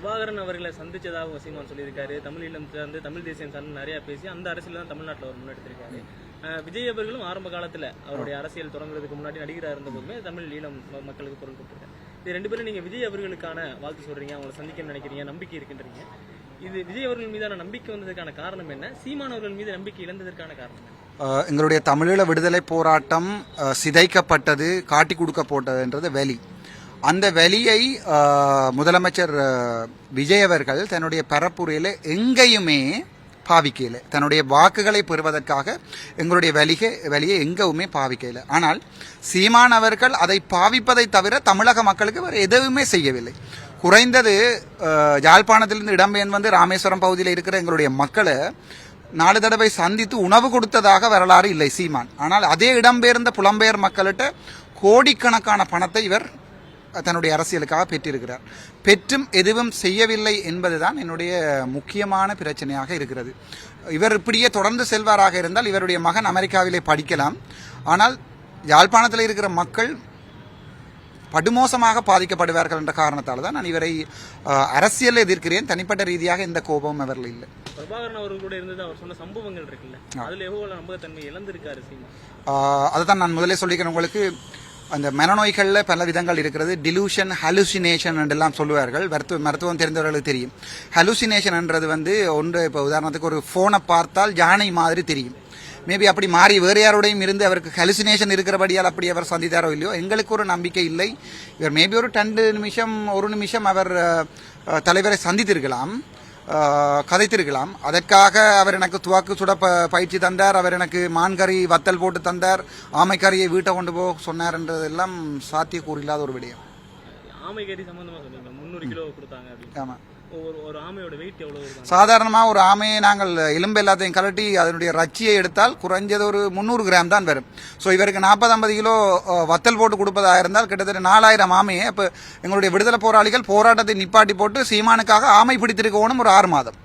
பிரபாகரன் அவர்களை சந்திச்சதாக சீமான் சொல்லியிருக்காரு. தமிழீழம் சார்ந்து தமிழ் தேசியம் சார்ந்து நிறைய பேசி அந்த அரசியல் தான் தமிழ்நாட்டில் அவர் முன்னெடுத்திருக்காரு. விஜய் அவர்களும் ஆரம்ப காலத்தில் அவருடைய அரசியல் தொடங்குறதுக்கு முன்னாடி நடிகராக இருந்த போதுமே தமிழ் ஈழம் மக்களுக்கு குரல் கொடுத்துருக்காரு. இது ரெண்டு பேரும் நீங்க விஜய் அவர்களுக்கான வாழ்த்து சொல்றீங்க, அவங்களை சந்திக்கணும்னு நினைக்கிறீங்க, நம்பிக்கை இருக்கின்றீங்க. இது விஜய் அவர்கள் மீதான நம்பிக்கை வந்ததற்கான காரணம் என்ன? சீமான் அவர்கள் மீது நம்பிக்கை இழந்ததற்கான காரணம் என்ன? எங்களுடைய தமிழீழ விடுதலை போராட்டம் சிதைக்கப்பட்டது, காட்டி கொடுக்கப்பட்டதுன்றது வெளி. அந்த வெளியை முதலமைச்சர் விஜய் அவர்கள் தன்னுடைய பரப்புரையில் எங்கேயுமே பாவிக்கல. தன்னுடைய வாக்குகளை பெறுவதற்காக எங்களுடைய வெளியை எங்கேயுமே பாவிக்கல. ஆனால் சீமான் அவர்கள் அதை பாவிப்பதை தவிர தமிழக மக்களுக்கு வேறு எதுவுமே செய்யவில்லை. குறைந்தது யாழ்ப்பாணத்திலிருந்து இடம்பெயர்ந்து வந்து ராமேஸ்வரம் பகுதியில் இருக்கிற எங்களுடைய மக்களை 4 தடவை சந்தித்து உணவு கொடுத்ததாக வரலாறு இல்லை சீமான். ஆனால் அதே இடம்பெயர்ந்த புலம்பெயர் மக்கள்கிட்ட கோடிக்கணக்கான பணத்தை இவர் தன்னுடைய அரசியலுக்காக பெற்றிருக்கிறார். பெற்றும் எதுவும் செய்யவில்லை என்பதுதான் என்னுடைய முக்கியமான பிரச்சனையாக இருக்கிறது. இவர் இப்படியே தொடர்ந்து செல்வாராக இருந்தால் இவருடைய மகன் அமெரிக்காவிலே படிக்கலாம். ஆனால் யாழ்ப்பாணத்தில் இருக்கிற மக்கள் படுமோசமாக பாதிக்கப்படுவார்கள் என்ற காரணத்தால் தான் நான் இவரை அரசியல் எதிர்க்கிறேன். தனிப்பட்ட ரீதியாக இந்த கோபம் அவர்கள் இல்லை. பிரபாகரன் அவர்களோட இருந்தது அவர் சொன்ன சம்பவங்கள் இருக்குல்ல, அதுல எவ்வளவு நம்பகத்தன்மை இழந்திருக்காரு சீமான். அதுதான் நான் முதலே சொல்லிக்கிறேன் உங்களுக்கு. அந்த மனநோய்களில் பல விதங்கள் இருக்கிறது. டிலூஷன், ஹலுசினேஷன் என்றெல்லாம் சொல்லுவார்கள். மருத்துவம் தெரிந்தவர்களுக்கு தெரியும். ஹலுசினேஷன் என்றது வந்து ஒன்று, இப்போ உதாரணத்துக்கு ஒரு ஃபோனை பார்த்தால் யானை மாதிரி தெரியும். மேபி அப்படி மாறி வேறு யாரோடையும் இருந்து அவருக்கு ஹலுசினேஷன் இருக்கிறபடியால் அப்படி அவர் சந்தித்தாரோ இல்லையோ எங்களுக்கு ஒரு நம்பிக்கை இல்லை. இவர் மேபி ஒரு 2 நிமிஷம் 1 நிமிஷம் அவர் தலைவரை சந்தித்திருக்கலாம், கதைத்திருக்கலாம். அதற்காக அவர் எனக்கு துவாக்கு சுட பயிற்சி தந்தார், அவர் எனக்கு மான்கறி வத்தல் போட்டு தந்தார், ஆமைக்கறியை வீட்டை கொண்டு போக சொன்னார் என்றதெல்லாம் சாத்தியக்கூறு இல்லாத ஒரு விடயம். ஆமைக்கறி சம்பந்தமாக சொன்னீங்க 300 கிலோ கொடுத்தாங்க அப்படின்னு. ஆமாம். ஒரு ஆமையோட வெயிட் எவ்வளவு? சாதாரணமாக ஒரு ஆமையை நாங்கள் எலும்பு எல்லாத்தையும் கலட்டி அதனுடைய ரச்சியை எடுத்தால் குறைஞ்சது ஒரு 300 கிராம் தான் வரும். ஸோ இவருக்கு 40-50 கிலோ வத்தல் போட்டு கொடுப்பதாக இருந்தால் கிட்டத்தட்ட 4000 ஆமையை. இப்போ எங்களுடைய விடுதலை போராளிகள் போராட்டத்தை நிப்பாட்டி போட்டு சீமானுக்காக ஆமை பிடித்திருக்கணும் ஒரு 6 மாதம்.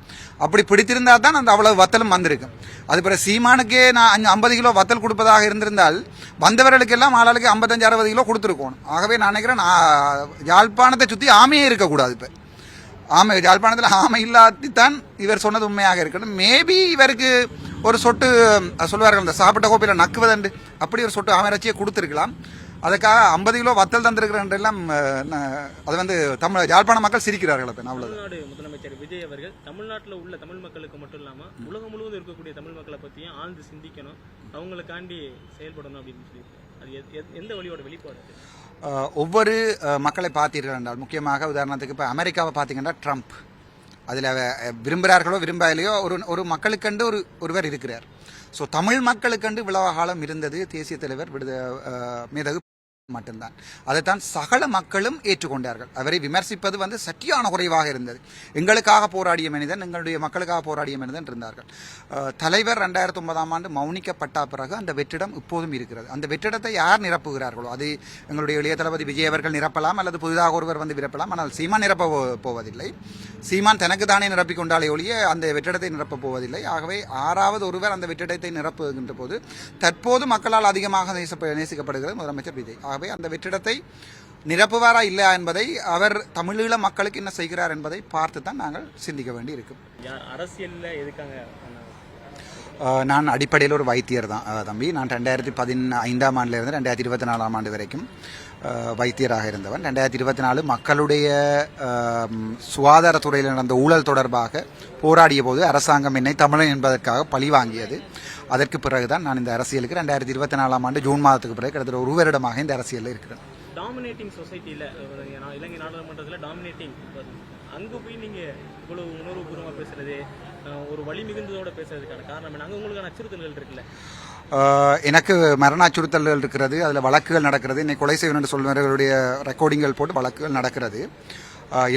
அப்படி பிடித்திருந்தால் தான் அந்த அவ்வளவு வத்தலும் வந்திருக்கும். அது பிறகு சீமானுக்கே நான் 50 கிலோ வத்தல் கொடுப்பதாக இருந்திருந்தால் வந்தவர்களுக்கெல்லாம் ஆளாளுக்கு 55-60 கிலோ கொடுத்துருக்கணும். ஆகவே நான் நினைக்கிறேன் யாழ்ப்பாணத்தை சுற்றி ஆமையே இருக்கக்கூடாது. இப்போ ஆமை யாழ்ப்பாணத்தில் ஆமை இல்லாதான் இவர் சொன்னது உண்மையாக இருக்கணும். மேபி இவருக்கு ஒரு சொட்டு சொல்வார்கள் இந்த சாப்பிட்ட கோப்பையில் நக்குவதண்டு, அப்படி ஒரு சொட்டு ஆமை இறைச்சியை கொடுத்துருக்கலாம். அதுக்காக 50 கிலோ வத்தல் தந்திருக்கிறெல்லாம் அது வந்து யாழ்ப்பாண மக்கள் சிரிக்கிறார்கள். தமிழ்நாடு முதலமைச்சர் விஜய் அவர்கள் தமிழ்நாட்டில் உள்ள தமிழ் மக்களுக்கு மட்டும் இல்லாமல் உலகம் முழுவதும் இருக்கக்கூடிய தமிழ் மக்களை பற்றியும் ஆழ்ந்து சிந்திக்கணும், அவங்களுக்காண்டி செயல்படணும் அப்படின்னு சொல்லியிருக்காரு. அது எந்த வழியோட வெளிப்பாடு? ஒவ்வொரு மக்களை பார்த்தீர்கள் என்றால், முக்கியமாக உதாரணத்துக்கு இப்போ அமெரிக்காவை பார்த்தீங்கன்னா ட்ரம்ப் அதில் விரும்புகிறார்களோ விரும்பாலையோ ஒரு மக்களுக்கண்டு ஒருவர் இருக்கிறார். ஸோ தமிழ் மக்களுக்கண்டு இவ்வளவு காலம் இருந்தது தேசிய தலைவர் மேதகு மட்டும்தான். அதைத்தான் சகல மக்களும் ஏற்றுக்கொண்டார்கள். அவரை விமர்சிப்பது வந்து சற்றியான குறைவாக இருந்தது. எங்களுக்காக போராடிய மனிதன், எங்களுடைய மக்களுக்காக போராடிய மனிதன் இருந்தார்கள். தலைவர் 2009ஆம் ஆண்டு மௌனிக்கப்பட்ட பிறகு அந்த வெற்றிடம் இப்போதும் இருக்கிறது. அந்த வெற்றிடத்தை யார் நிரப்புகிறார்களோ அது எங்களுடைய இளைய தளபதி விஜய் அவர்கள் நிரப்பலாம், அல்லது புதிதாக ஒருவர் வந்து நிரப்பலாம். ஆனால் சீமான் நிரப்ப போவதில்லை. சீமான் தனக்கு தானே நிரப்பிக் கொண்டாலே ஒழிய அந்த வெற்றிடத்தை நிரப்பப் போவதில்லை. ஆகவே 6வது ஒருவர் அந்த வெற்றிடத்தை நிரப்புகின்ற போது தற்போது மக்களால் அதிகமாக நேசிக்கப்படுகிறது முதலமைச்சர் விஜய். ஆகவே அந்த வெற்றிடத்தை நிரப்புவாரா இல்லையா என்பதை அவர் தமிழீழ மக்களுக்கு என்ன செய்கிறார் என்பதை பார்த்து தான் நாங்கள் சிந்திக்க வேண்டி இருக்கும். நான் அடிப்படையில் ஒரு வைத்தியர் தான் தம்பி. நான் 2015ஆம் ஆண்டிலிருந்து 2024ஆம் ஆண்டு வரைக்கும் வைத்தியராக இருந்தவன். 2024 மக்களுடைய சுகாதாரத்துறையில் நடந்த ஊழல் தொடர்பாக போராடிய போது அரசாங்கம் என்னை தமிழன் என்பதற்காக பழி வாங்கியது. அதற்கு பிறகுதான் நான் இந்த அரசியலுக்கு 2024ஆம் ஆண்டு ஜூன் மாதத்துக்கு பிறகு கிட்டத்தட்ட ஒரு வருடமாக இந்த அரசியலில் இருக்கிறேன். டாமினேட்டிங் சொசைட்டியில் இலங்கை நாடாளுமன்றத்தில் டாமினேட்டிங் அங்கே போய் நீங்கள் இவ்வளவு உணர்வுபூர்வமாக பேசுறது, ஒரு வழி மிகுந்ததோட பேசுறதுக்கான காரணம் என்ன? அங்கே உங்களுக்கான அச்சுறுத்தல்கள் இருக்குல்ல? எனக்கு மரண அச்சுறுத்தல்கள் இருக்கிறது, அதில் வழக்குகள் நடக்கிறது. இன்னைக்கு கொலை செய்வன் என்று சொல்வர்களுடைய ரெக்கார்டிங்கள் போட்டு வழக்குகள் நடக்கிறது.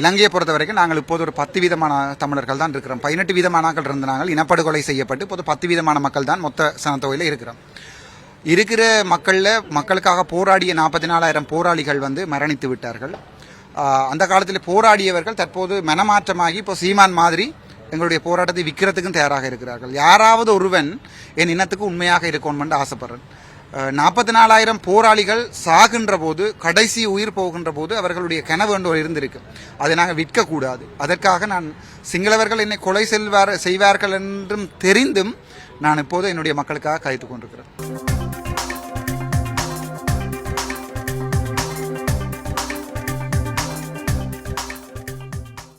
இலங்கையை பொறுத்த வரைக்கும் நாங்கள் இப்போது ஒரு 10 விதமான தமிழர்கள் தான் இருக்கிறோம். 18 விதமானாக்கள் இருந்தாங்க இனப்படுகொலை செய்யப்பட்டு இப்போது 10 விதமான மக்கள் தான் மொத்த சனத்தொகையில் இருக்கிறோம். இருக்கிற மக்களுக்காக போராடிய 44,000 போராளிகள் வந்து மரணித்து விட்டார்கள். அந்த காலத்தில் போராடியவர்கள் தற்போது மனமாற்றமாகி இப்போ சீமான் மாதிரி எங்களுடைய போராட்டத்தை விற்கிறதுக்கும் தயாராக இருக்கிறார்கள். யாராவது ஒருவன் என் இனத்துக்கு உண்மையாக இருக்கணும்னு ஆசைப்படுறேன். 44,000 போராளிகள் சாகின்ற போது, கடைசி உயிர் போகின்ற போது அவர்களுடைய கனவு ஒன்று இருந்திருக்கு. அதை நாங்கள் விற்கக்கூடாது. அதற்காக நான் சிங்களவர்கள் என்னை கொலை செய்வார்கள் என்றும் தெரிந்தும் நான் இப்போது என்னுடைய மக்களுக்காக காய்த்து கொண்டிருக்கிறேன்.